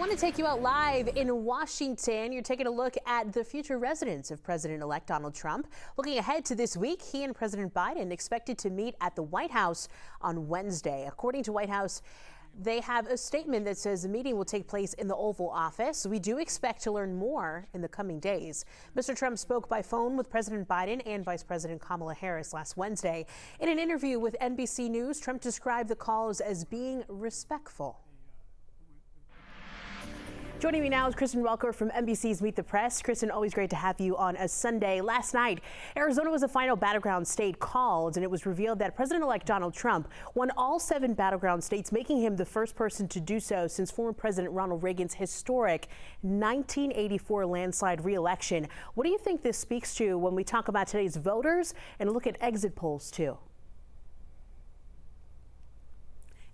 want to take you out live in Washington. You're taking a look at the future residence of President-elect Donald Trump. Looking ahead to this week, he and President Biden expected to meet at the White House on Wednesday. According to White House, they have a statement that says the meeting will take place in the Oval Office. We do expect to learn more in the coming days. Mr. Trump spoke by phone with President Biden and Vice President Kamala Harris last Wednesday. In an interview with NBC News, Trump described the calls as being respectful. Joining me now is Kristen Welker from NBC's Meet the Press. Kristen, always great to have you on a Sunday. Last night, Arizona was the final battleground state called, and it was revealed that President-elect Donald Trump won all 7 battleground states, making him the first person to do so since former President Ronald Reagan's historic 1984 landslide re-election. What do you think this speaks to when we talk about today's voters and look at exit polls, too?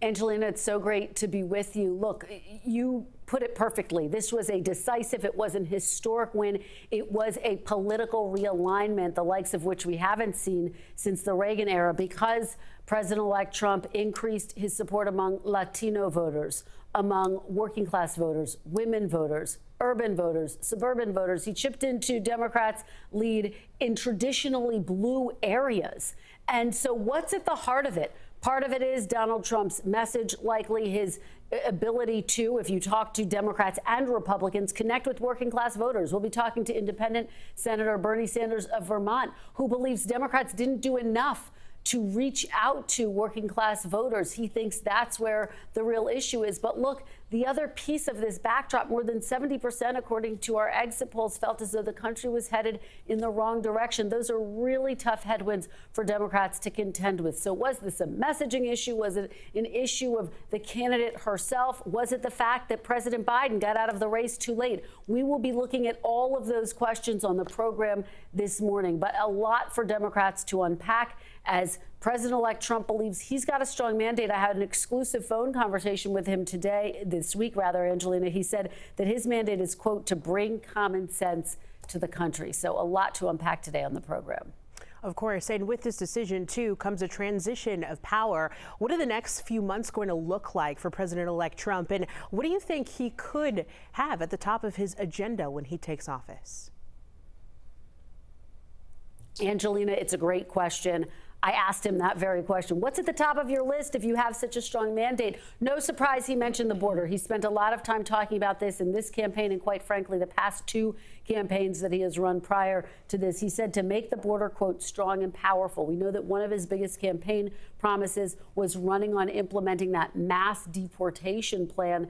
Angelina, it's so great to be with you. Look, you put it perfectly. This was a decisive, it was an historic win. It was a political realignment, the likes of which we haven't seen since the Reagan era, because President-elect Trump increased his support among Latino voters, among working class voters, women voters, urban voters, suburban voters. He chipped into Democrats' lead in traditionally blue areas. And so what's at the heart of it? Part of it is Donald Trump's message, likely his ability to, if you talk to Democrats and Republicans, connect with working class voters. We'll be talking to Independent Senator Bernie Sanders of Vermont, who believes Democrats didn't do enough to reach out to working class voters. He thinks that's where the real issue is. But look, the other piece of this backdrop, more than 70%, according to our exit polls, felt as though the country was headed in the wrong direction. Those are really tough headwinds for Democrats to contend with. So was this a messaging issue? Was it an issue of the candidate herself? Was it the fact that President Biden got out of the race too late? We will be looking at all of those questions on the program this morning, but a lot for Democrats to unpack as President-elect Trump believes he's got a strong mandate. I had an exclusive phone conversation with him this week, Angelina. He said that his mandate is, quote, to bring common sense to the country. So a lot to unpack today on the program. Of course, and with this decision, too, comes a transition of power. What are the next few months going to look like for President-elect Trump? And what do you think he could have at the top of his agenda when he takes office? Angelina, it's a great question. I asked him that very question. What's at the top of your list if you have such a strong mandate? No surprise he mentioned the border. He spent a lot of time talking about this in this campaign and, quite frankly, the past 2 campaigns that he has run prior to this. He said to make the border, quote, strong and powerful. We know that one of his biggest campaign promises was running on implementing that mass deportation plan.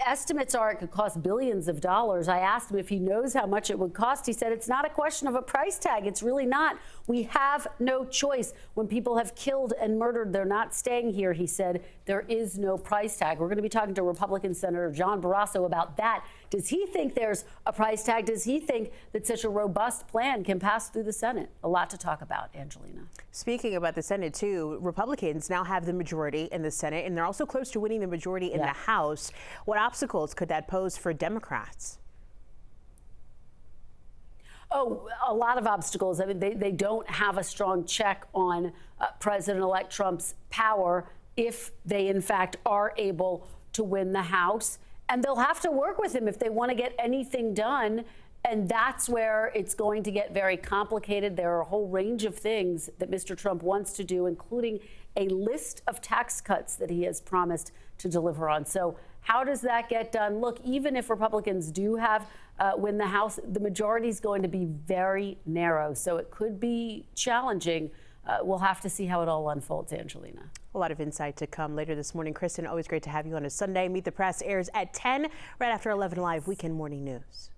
Estimates are it could cost billions of dollars. I asked him if he knows how much it would cost. He said it's not a question of a price tag. It's really not. We have no choice. When people have killed and murdered, they're not staying here, he said. There is no price tag. We're going to be talking to Republican Senator John Barrasso about that. Does he think there's a price tag? Does he think that such a robust plan can pass through the Senate? A lot to talk about, Angelina. Speaking about the Senate, too, Republicans now have the majority in the Senate, and they're also close to winning the majority in the House. What obstacles could that pose for Democrats? Oh, a lot of obstacles. I mean, they don't have a strong check on President-elect Trump's power if they, in fact, are able to win the House. And they'll have to work with him if they want to get anything done. And that's where it's going to get very complicated. There are a whole range of things that Mr. Trump wants to do, including a list of tax cuts that he has promised to deliver on. So how does that get done? Look, even if Republicans do have win the House, the majority is going to be very narrow. So it could be challenging. We'll have to see how it all unfolds, Angelina. A lot of insight to come later this morning. Kristen, always great to have you on a Sunday. Meet the Press airs at 10, right after 11 Live Weekend Morning News.